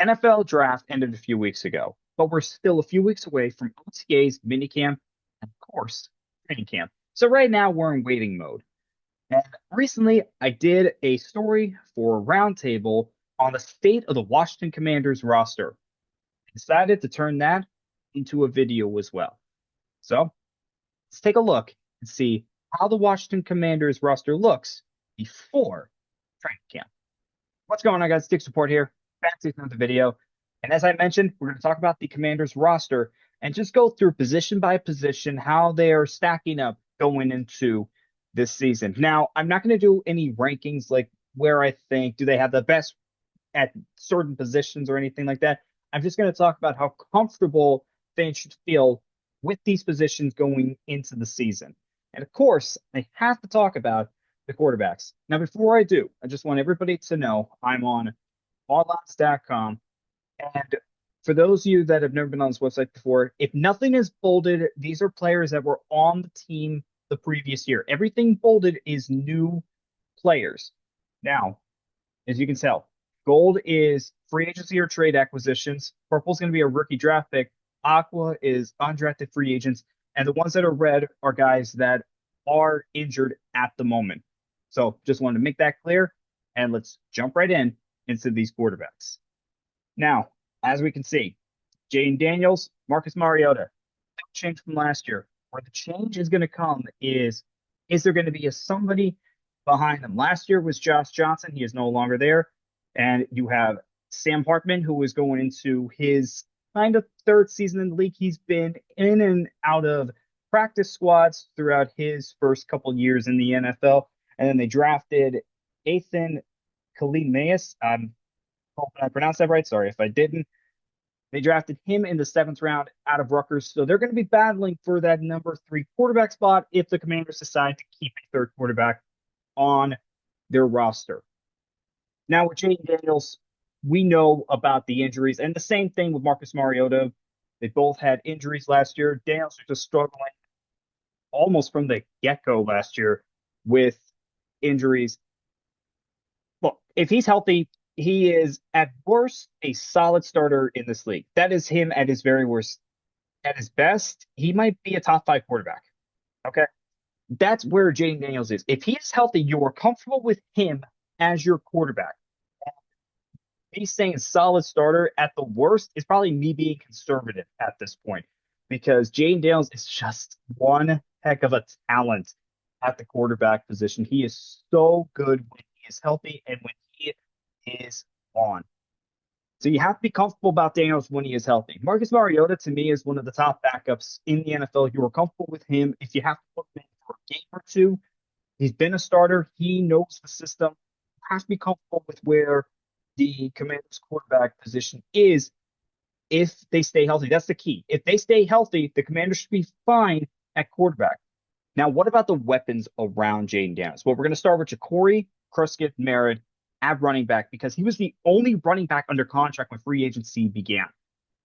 NFL draft ended a few weeks ago, but we're still a few weeks away from OTA's minicamp and, of course, training camp. So right now we're in waiting mode. And recently I did a story for Roundtable on the state of the Washington Commanders roster. I decided to turn that into a video as well. So let's take a look and see how the Washington Commanders roster looks before training camp. What's going on, guys? Dick's Report here. Back to another video. And as I mentioned, we're going to talk about the Commanders roster and just go through position by position how they are stacking up going into this season. Now, I'm not going to do any rankings like where I think do they have the best at certain positions or anything like that. I'm just going to talk about how comfortable fans should feel with these positions going into the season. And of course, I have to talk about the quarterbacks. Now, before I do, I just want everybody to know I'm on allots.com. And for those of you that have never been on this website before, if nothing is bolded, these are players that were on the team the previous year. Everything bolded is new players. Now, as you can tell, gold is free agency or trade acquisitions. Purple is going to be a rookie draft pick. Aqua is undrafted free agents. And the ones that are red are guys that are injured at the moment. So just wanted to make that clear. And let's jump right in into these quarterbacks. Now, as we can see, Jaden Daniels, Marcus Mariota, no change from last year. Where the change is going to come is there going to be somebody behind them? Last year was Josh Johnson. He is no longer there. And you have Sam Hartman, who is going into his kind of third season in the league. He's been in and out of practice squads throughout his first couple years in the NFL. And then they drafted Ethan Kalimaeus. I'm hoping I pronounced that right. Sorry if I didn't. They drafted him in the 7th round out of Rutgers. So they're going to be battling for that number 3 quarterback spot if the Commanders decide to keep a third quarterback on their roster. Now with Jaden Daniels, we know about the injuries, and the same thing with Marcus Mariota. They both had injuries last year. Daniels was just struggling almost from the get-go last year with injuries. Look, if he's healthy, he is at worst a solid starter in this league. That is him at his very worst. At his best, he might be a top 5 quarterback. Okay. That's where Jaden Daniels is. If he is healthy, you are comfortable with him as your quarterback. Me saying solid starter at the worst is probably me being conservative at this point because Jaden Daniels is just one heck of a talent at the quarterback position. He is so good when he is healthy and when he is on. So you have to be comfortable about Daniels when he is healthy. Marcus Mariota, to me, is one of the top backups in the NFL. You are comfortable with him. If you have to put him in for a game or two, he's been a starter. He knows the system. You have to be comfortable with where the Commanders quarterback position is if they stay healthy. That's the key. If they stay healthy, the Commanders should be fine at quarterback. Now, what about the weapons around Jaden Daniels? Well, we're going to start with Ja'Cory Merritt at running back because he was the only running back under contract when free agency began.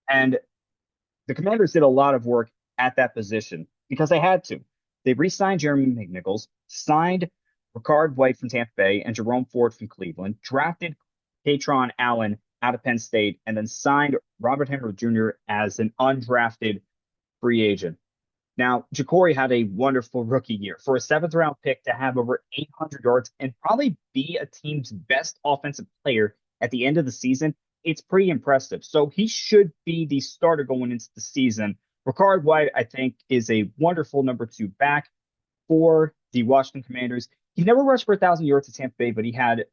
And the Commanders did a lot of work at that position because they had to. They re-signed Jeremy McNichols, signed Ricard White from Tampa Bay and Jerome Ford from Cleveland, drafted Katron Allen out of Penn State, and then signed Robert Henry Jr. as an undrafted free agent. Now, Ja'Cory had a wonderful rookie year. For a 7th round pick to have over 800 yards and probably be a team's best offensive player at the end of the season, it's pretty impressive. So he should be the starter going into the season. Ricard White, I think, is a wonderful number 2 back for the Washington Commanders. He never rushed for 1,000 yards at Tampa Bay, but he had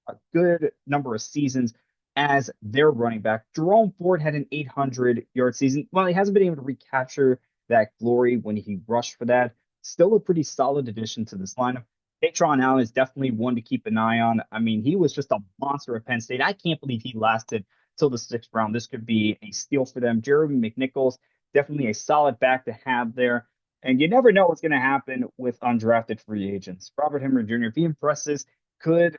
a good number of seasons as their running back. Jerome Ford had an 800-yard season. While he hasn't been able to recapture that glory when he rushed for that, still a pretty solid addition to this lineup. Katron Allen is definitely one to keep an eye on. I mean, he was just a monster at Penn State. I can't believe he lasted till the 6th round. This could be a steal for them. Jeremy McNichols, definitely a solid back to have there. And you never know what's going to happen with undrafted free agents. Robert Henry Jr., if he impresses, could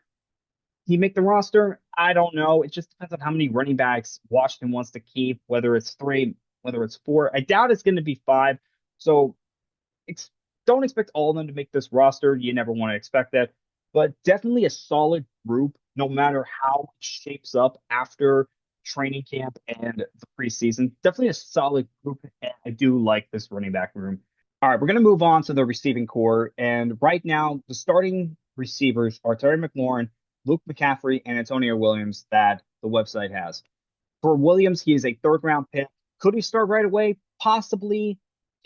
he make the roster? I don't know. It just depends on how many running backs Washington wants to keep, whether it's 3, whether it's 4. I doubt it's going to be 5. So don't expect all of them to make this roster. You never want to expect that. But definitely a solid group no matter how it shapes up after training camp and the preseason. Definitely a solid group, and I do like this running back room. All right, we're going to move on to the receiving core. And right now, the starting receivers are Terry McLaurin, Luke McCaffrey, and Antonio Williams that the website has. For Williams, he is a third round pick. Could he start right away? Possibly,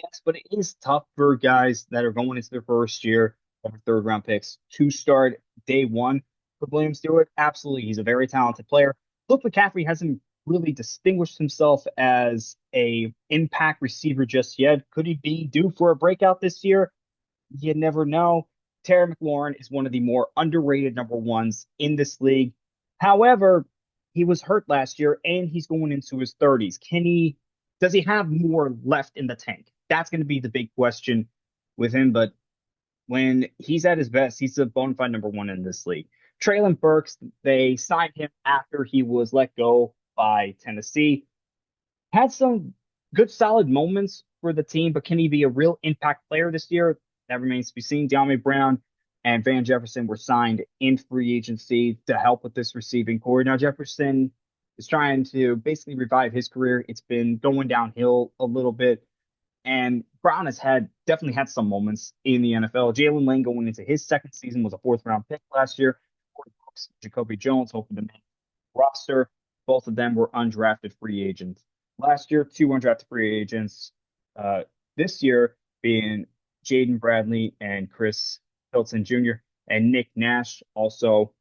yes, but it is tough for guys that are going into their first year of third round picks to start day one. Could Williams do it? Absolutely. He's a very talented player. Luke McCaffrey hasn't really distinguished himself as a impact receiver just yet. Could he be due for a breakout this year? You never know. Terry McLaurin is one of the more underrated number ones in this league. However, he was hurt last year and he's going into his 30s. Does he have more left in the tank? That's going to be the big question with him. But when he's at his best, he's a bona fide number one in this league. Traylon Burks, they signed him after he was let go by Tennessee. Had some good solid moments for the team, but can he be a real impact player this year? That remains to be seen. De'Ami Brown and Van Jefferson were signed in free agency to help with this receiving core. Now Jefferson is trying to basically revive his career. It's been going downhill a little bit, and Brown has definitely had some moments in the NFL. Jalen Lane going into his second season was a fourth round pick last year. Jacoby Jones hoping to make roster. Both of them were undrafted free agents. Last year, two undrafted free agents. This year being Jaden Bradley and Chris Hilton Jr. and Nick Nash also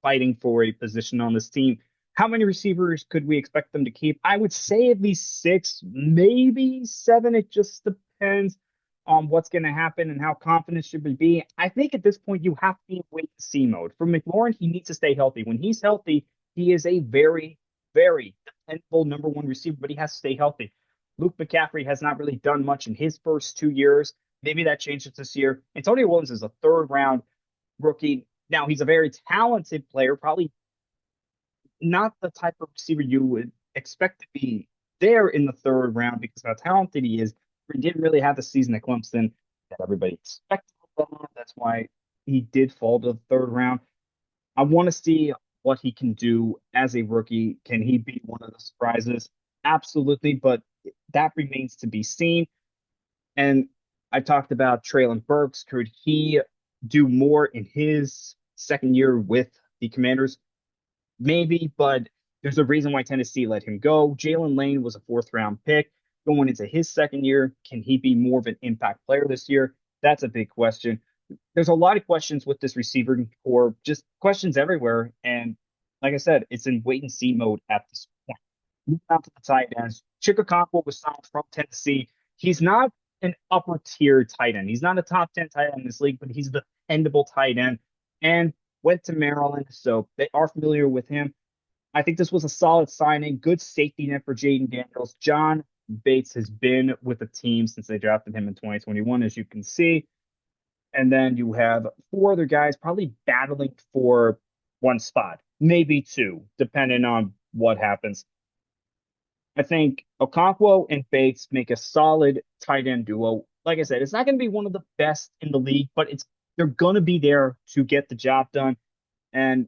fighting for a position on this team. How many receivers could we expect them to keep? I would say at least six, maybe seven. It just depends on what's going to happen and how confident should we be. I think at this point, you have to be in wait and see mode. For McLaurin, he needs to stay healthy. When he's healthy, he is a very, very dependable number one receiver, but he has to stay healthy. Luke McCaffrey has not really done much in his first 2 years. Maybe that changes this year. Antonio Williams is a third round rookie. Now, he's a very talented player, probably not the type of receiver you would expect to be there in the third round because of how talented he is. He didn't really have the season at Clemson that everybody expected. That's why he did fall to the third round. I want to see what he can do as a rookie. Can he be one of the surprises? Absolutely, but that remains to be seen. And I talked about Traylon Burks. Could he do more in his second year with the Commanders? Maybe, but there's a reason why Tennessee let him go. Jalen Lane was a fourth round pick going into his second year. Can he be more of an impact player this year? That's a big question. There's a lot of questions with this receiver core, just questions everywhere. And like I said, it's in wait and see mode at this point. Moving on to the tight ends. Chickaconko was signed from Tennessee. He's not an upper tier tight end. He's not a top 10 tight end in this league, but he's a dependable tight end. And went to Maryland, so they are familiar with him. I think this was a solid signing, good safety net for Jaden Daniels. John Bates has been with the team since they drafted him in 2021, as you can see. And then you have four other guys probably battling for one spot, maybe two, depending on what happens. I think Okonkwo and Bates make a solid tight end duo. Like I said, it's not going to be one of the best in the league, but they're going to be there to get the job done. And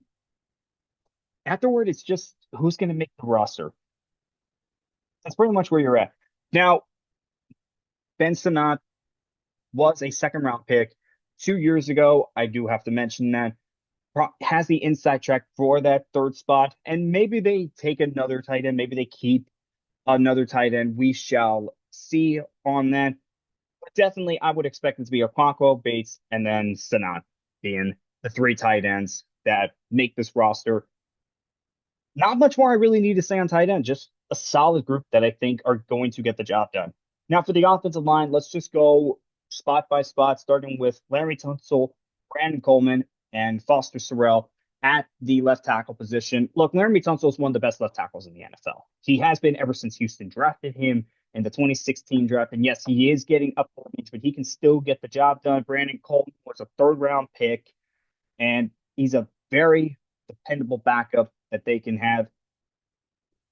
afterward, it's just who's going to make the roster. That's pretty much where you're at. Now, Ben Sinnott was a second round pick 2 years ago. I do have to mention that. Has the inside track for that third spot. And maybe they take another tight end. Maybe they keep another tight end. We shall see on that. But definitely, I would expect it to be Okonkwo, Bates, and then Sinnott being the three tight ends that make this roster. Not much more I really need to say on tight end, just a solid group that I think are going to get the job done. Now, for the offensive line, let's just go spot by spot, starting with Larry Tunsil, Brandon Coleman, and Foster Sorrell at the left tackle position. Look, Larry Tunsil is one of the best left tackles in the NFL. He has been ever since Houston drafted him in the 2016 draft. And yes, he is getting up in age, but he can still get the job done. Brandon Coleman was a third round pick, and he's a very dependable backup that they can have.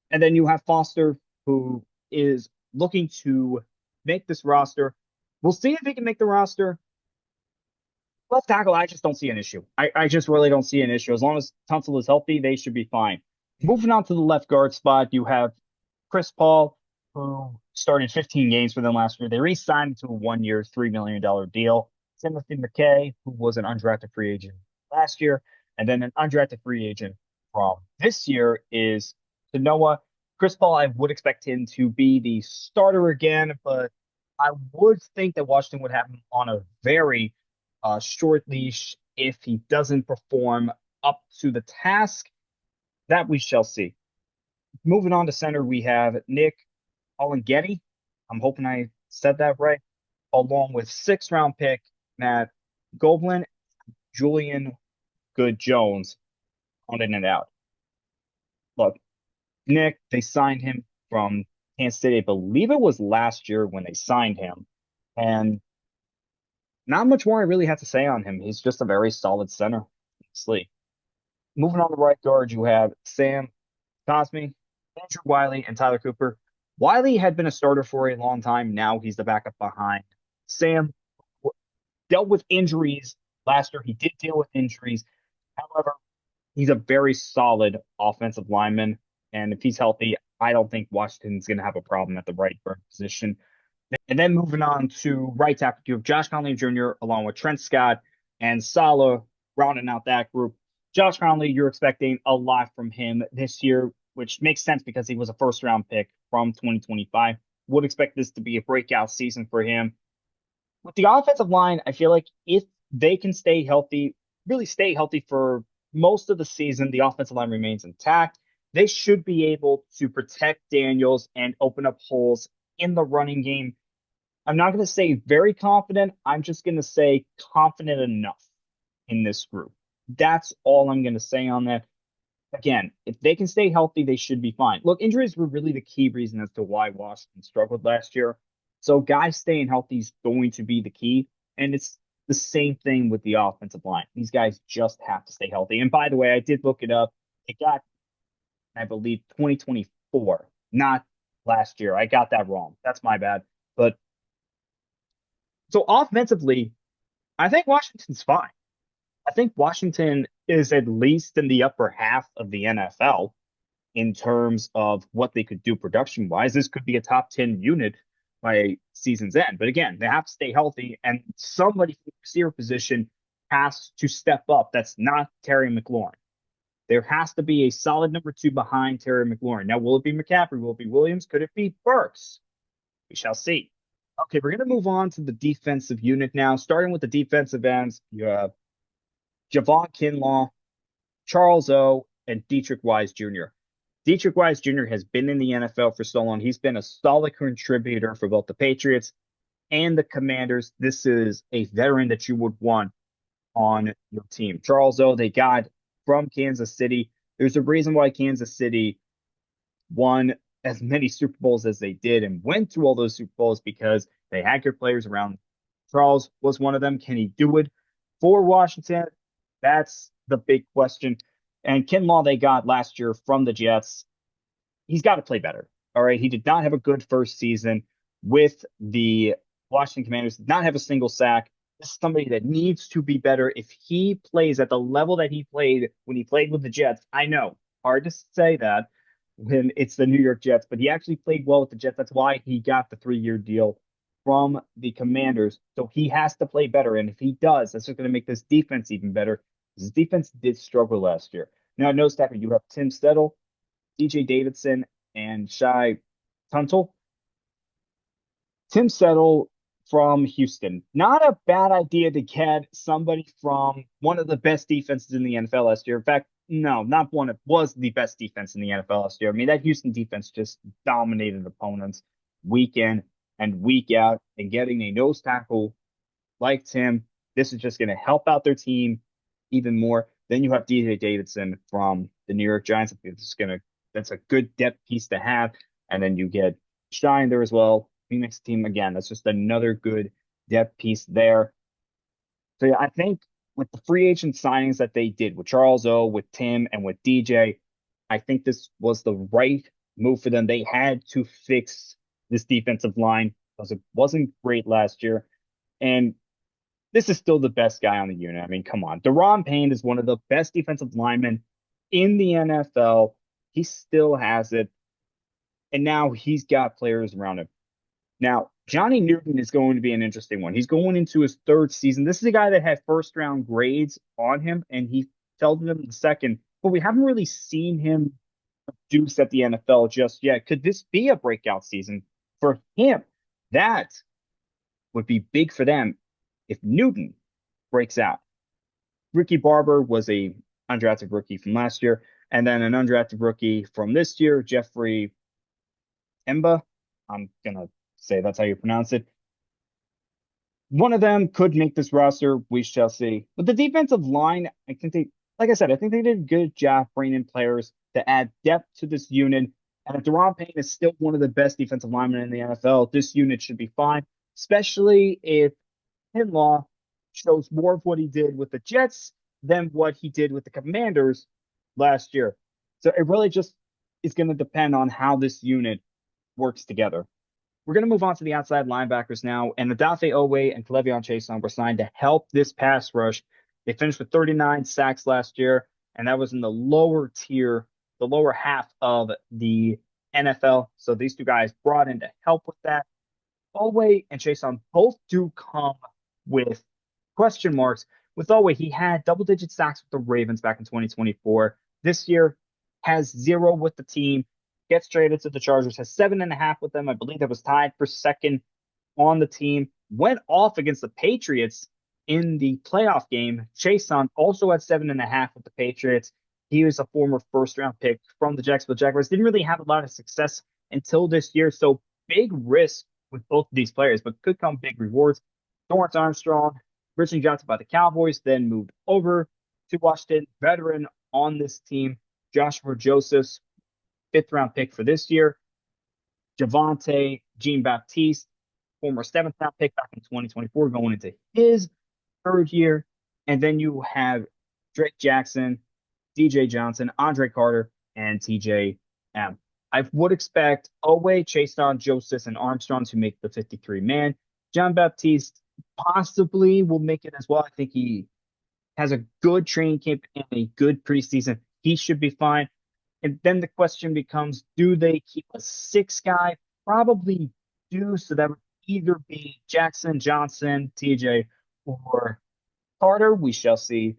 And then you have Foster, who is looking to make this roster. We'll see if he can make the roster. Left tackle, I just don't see an issue. I just really don't see an issue. As long as Tunsil is healthy, they should be fine. Moving on to the left guard spot, you have Chris Paul, who started 15 games for them last year. They re-signed to a 1 year, $3 million deal. Timothy McKay, who was an undrafted free agent last year, and then an undrafted free agent from this year is Noah. Chris Paul, I would expect him to be the starter again, but I would think that Washington would have him on a very short leash if he doesn't perform up to the task. That we shall see. Moving on to center, we have Nick Olengeti. I'm hoping I said that right. Along with sixth-round pick Matt Goblin, Julian Good Jones on in and out. Look, Nick, they signed him from Kansas City. I believe it was last year when they signed him. And not much more I really have to say on him. He's just a very solid center. Honestly. Moving on the right guard, you have Sam Cosme, Andrew Wiley, and Tyler Cooper. Wiley had been a starter for a long time. Now he's the backup behind Sam. Dealt with injuries last year. He did deal with injuries. However, he's a very solid offensive lineman. And if he's healthy, I don't think Washington's going to have a problem at the right guard position. And then moving on to right tackle, you have Josh Conley Jr. along with Trent Scott and Salah rounding out that group. Josh Conley, you're expecting a lot from him this year, which makes sense because he was a first round pick from 2025. Would expect this to be a breakout season for him. With the offensive line, I feel like if they can stay healthy, really stay healthy for most of the season, the offensive line remains intact. They should be able to protect Daniels and open up holes in the running game. I'm not going to say very confident. I'm just going to say confident enough in this group. That's all I'm going to say on that. Again, if they can stay healthy, they should be fine. Look, injuries were really the key reason as to why Washington struggled last year. So guys staying healthy is going to be the key. And it's the same thing with the offensive line. These guys just have to stay healthy. And by the way, I did look it up. It got, I believe, 2024, not last year. I got that wrong. That's my bad. But so offensively, I think Washington's fine. I think Washington is at least in the upper half of the NFL in terms of what they could do production wise. This could be a top 10 unit by season's end. But again, they have to stay healthy, and somebody from the receiver position has to step up. That's not Terry McLaurin. There has to be a solid number two behind Terry McLaurin. Now, will it be McCaffrey? Will it be Williams? Could it be Burks? We shall see. Okay, we're going to move on to the defensive unit now. Starting with the defensive ends, you have Javon Kinlaw, Charles O, and Dietrich Wise Jr. Dietrich Wise Jr. has been in the NFL for so long. He's been a solid contributor for both the Patriots and the Commanders. This is a veteran that you would want on your team. Charles O, they got from Kansas City. There's a reason why Kansas City won as many Super Bowls as they did and went through all those Super Bowls because they had good players around. Charles was one of them. Can he do it for Washington? That's the big question. And Kinlaw they got last year from the Jets. He's got to play better. All right. He did not have a good first season with the Washington Commanders, did not have a single sack. This is somebody that needs to be better. If he plays at the level that he played when he played with the Jets, I know, hard to say that when it's the New York Jets, but he actually played well with the Jets. That's why he got the 3 year deal from the Commanders. So he has to play better. And if he does, that's just going to make this defense even better. His defense did struggle last year. Now, no stacker, you have Tim Settle, DJ Davidson, and Shai Tuntel. Tim Settle from Houston. Not a bad idea to get somebody from one of the best defenses in the NFL last year. In fact, no, not one. It was the best defense in the NFL last year. I mean, that Houston defense just dominated opponents week in and week out. And getting a nose tackle like Tim, this is just going to help out their team even more. Then you have DJ Davidson from the New York Giants. That's a good depth piece to have. And then you get Shine there as well. Phoenix team again. That's just another good depth piece there. So yeah, I think with the free agent signings that they did with Charles O, with Tim, and with DJ, I think this was the right move for them. They had to fix this defensive line because it wasn't great last year. And this is still the best guy on the unit. I mean, come on. Deron Payne is one of the best defensive linemen in the NFL. He still has it. And now he's got players around him. Now, Johnny Newton is going to be an interesting one. He's going into his third season. This is a guy that had first round grades on him, and he fell to them in the second, but we haven't really seen him produce at the NFL just yet. Could this be a breakout season for him? That would be big for them if Newton breaks out. Ricky Barber was a undrafted rookie from last year, and then an undrafted rookie from this year, Jeffrey Emba. I'm gonna say that's how you pronounce it. One of them could make this roster. We shall see. But the defensive line, I think they, like I said, I think they did a good job bringing in players to add depth to this unit. And if Deron Payne is still one of the best defensive linemen in the NFL, this unit should be fine, especially if Kinlaw shows more of what he did with the Jets than what he did with the Commanders last year. So it really just is going to depend on how this unit works together. We're going to move on to the outside linebackers now. And Odafe Oweh and Clevion Chason were signed to help this pass rush. They finished with 39 sacks last year, and that was in the lower tier, the lower half of the NFL. So these two guys brought in to help with that. Oweh and Chason both do come with question marks. With Oweh, he had double-digit sacks with the Ravens back in 2024. This year has zero with the team, gets traded to the Chargers, has 7.5 with them. I believe that was tied for second on the team. Went off against the Patriots in the playoff game. Chason also had 7.5 with the Patriots. He was a former first-round pick from the Jacksonville Jaguars. Didn't really have a lot of success until this year, so big risk with both of these players, but could come big rewards. Dorrance Armstrong, originally drafted by the Cowboys, then moved over to Washington, veteran on this team. Joshua Josephs, fifth round pick for this year. Javante Jean Baptiste, former seventh round pick back in 2024, going into his third year. And then you have Drake Jackson, DJ Johnson, Andre Carter, and TJ M. I would expect Oweh, Chason, Joseph, and Armstrong to make the 53 man. John Baptiste possibly will make it as well. I think he has a good training camp and a good preseason. He should be fine. And then the question becomes, do they keep a six guy? Probably do. So that would either be Jackson, Johnson, TJ, or Carter. We shall see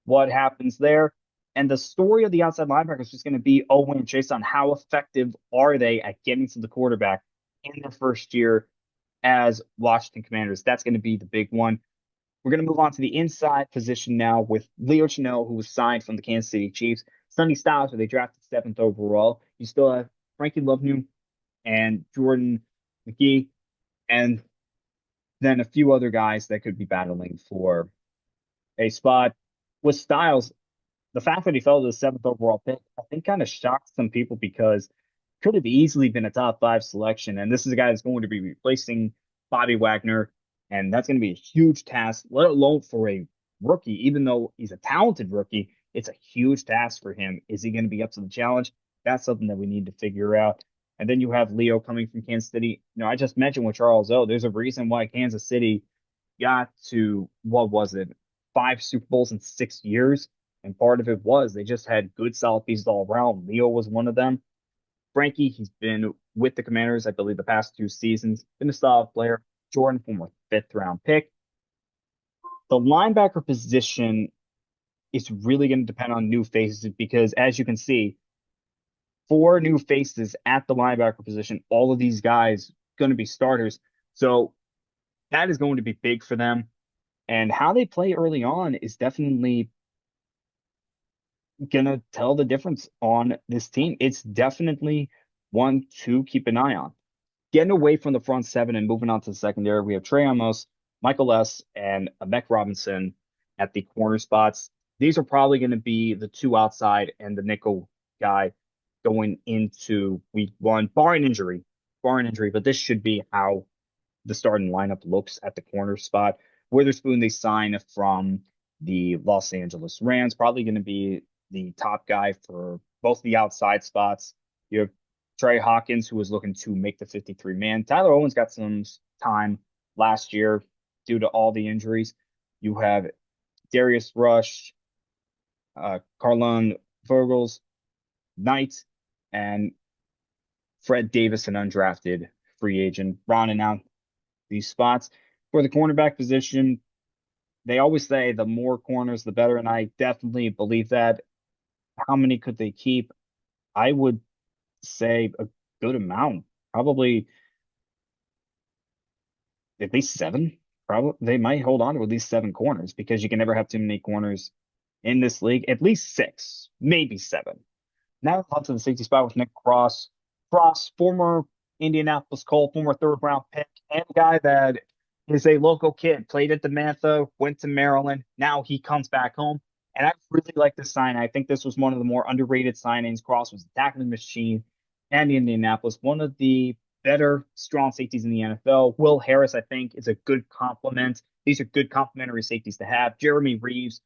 what happens there. And the story of the outside linebacker is just going to be Oweh and Chase on how effective are they at getting to the quarterback in their first year as Washington Commanders. That's going to be the big one. We're going to move on to the inside position now with Leo Chenal, who was signed from the Kansas City Chiefs. Sonny Styles, who they drafted seventh overall. You still have Frankie Love and Jordan McGee, and then a few other guys that could be battling for a spot. With Styles, the fact that he fell to the seventh overall pick, I think kind of shocked some people because could have easily been a top five selection. And this is a guy that's going to be replacing Bobby Wagner. And that's going to be a huge task, let alone for a rookie, even though he's a talented rookie. It's a huge task for him. Is he going to be up to the challenge? That's something that we need to figure out. And then you have Leo coming from Kansas City. I just mentioned with Charles O, there's a reason why Kansas City got to, what was it, 5 Super Bowls in 6 years. And part of it was they just had good, solid pieces all around. Leo was one of them. Frankie, he's been with the Commanders, I believe, the past 2 seasons. Been a solid player. Jordan, former fifth round pick. The linebacker position is really going to depend on new faces because, as you can see, 4 new faces at the linebacker position. All of these guys going to be starters. So that is going to be big for them. And how they play early on is definitely going to tell the difference on this team. It's definitely one to keep an eye on. Getting away from the front seven and moving on to the secondary, we have Trey Amos, Michael S., and Amek Robinson at the corner spots. These are probably going to be the two outside and the nickel guy going into week one, barring injury. But this should be how the starting lineup looks at the corner spot. Witherspoon, they sign from the Los Angeles Rams, probably going to be the top guy for both the outside spots. You have Trey Hawkins, who was looking to make the 53 man. Tyler Owens got some time last year due to all the injuries. You have Darius Rush, Carlon Vogels, Knight, and Fred Davis, an undrafted free agent, rounding out these spots. For the cornerback position, they always say the more corners, the better, and I definitely believe that. How many could they keep? I would say a good amount, probably at least seven. Probably they might hold on to at least seven corners because you can never have too many corners in this league. At least six, maybe seven. Now on to the safety spot with Nick Cross. Cross, former Indianapolis Colt, former third round pick, and a guy that is a local kid, played at DeMatha, went to Maryland. Now he comes back home. And I really like this sign. I think this was one of the more underrated signings. Cross was a tackling machine and Indianapolis, one of the better strong safeties in the NFL. Will Harris, I think, is a good complement. These are good complementary safeties to have. Jeremy Reeves,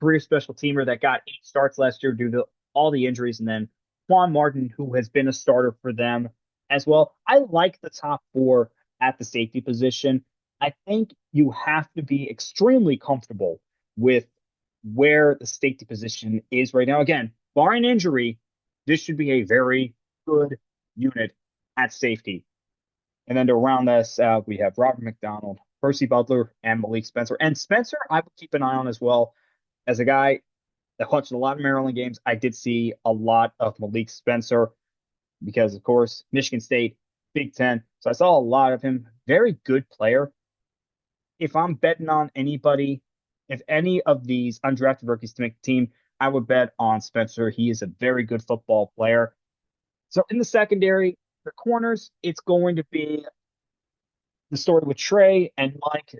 career special teamer that got 8 starts last year due to all the injuries, and then Juan Martin, who has been a starter for them as well. I like the top four at the safety position. I think you have to be extremely comfortable with where the safety position is right now. Again, barring injury, this should be a very good unit at safety. And then to round us out, we have Robert McDonald, Percy Butler, and Malik Spencer. And Spencer, I would keep an eye on as well. As a guy that watched a lot of Maryland games, I did see a lot of Malik Spencer because, of course, Michigan State, Big Ten. So I saw a lot of him. Very good player. If I'm betting on anybody, if any of these undrafted rookies to make the team, I would bet on Spencer. He is a very good football player. So in the secondary, the corners, it's going to be the story with Trey and Mike,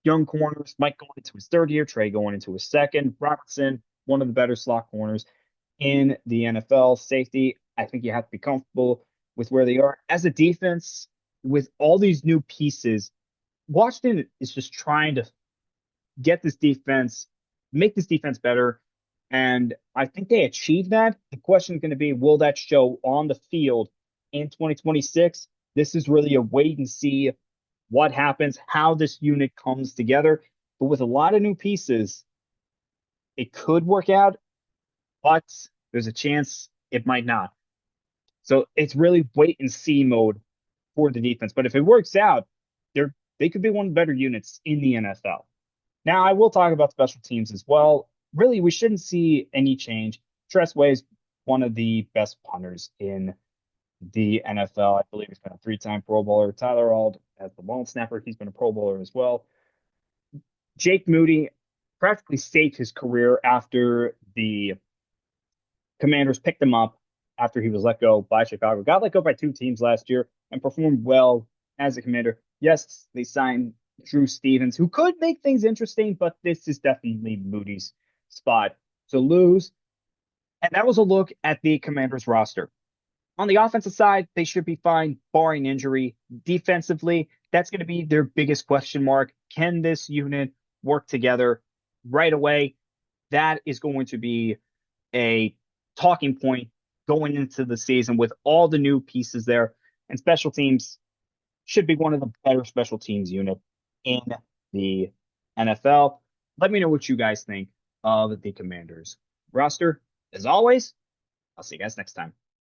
young corners. Mike going into his third year, Trey going into his second. Robertson, one of the better slot corners in the NFL. Safety, I think you have to be comfortable with where they are. As a defense, with all these new pieces, Washington is just trying to get this defense, make this defense better. And I think they achieved that. The question is going to be, will that show on the field in 2026? This is really a wait and see what happens, how this unit comes together. But with a lot of new pieces, it could work out, but there's a chance it might not. So it's really wait and see mode for the defense. But if it works out, they could be one of the better units in the NFL. Now, I will talk about special teams as well. Really, we shouldn't see any change. Tressway is one of the best punters in the NFL. I believe he's been a three-time Pro Bowler. Tyler Auld, as the long snapper, he's been a Pro Bowler as well. Jake Moody practically saved his career after the Commanders picked him up after he was let go by Chicago. Got let go by two teams last year and performed well as a Commander. Yes, they signed Drew Stevens, who could make things interesting, but this is definitely Moody's spot to lose. And that was a look at the Commanders roster. On the offensive side, they should be fine, barring injury. Defensively, that's going to be their biggest question mark. Can this unit work together right away? That is going to be a talking point going into the season with all the new pieces there. And special teams should be one of the better special teams unit in the NFL. Let me know what you guys think of the Commanders roster. As always, I'll see you guys next time.